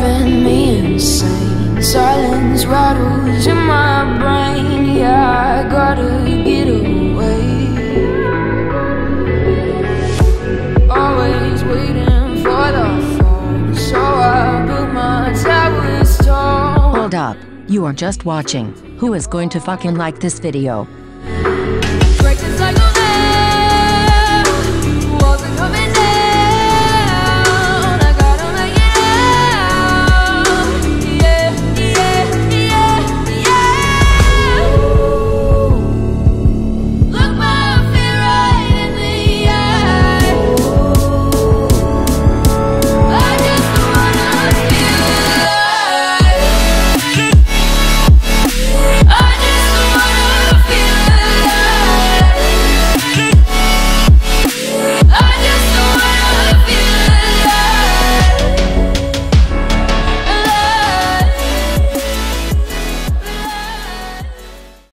driving me insane. Silence rattles in my brain. Yeah, I gotta get away. Always waiting for the phone, so I built my towers tall. Hold up, you are just watching. Who is going to fucking like this video? Break the cycle.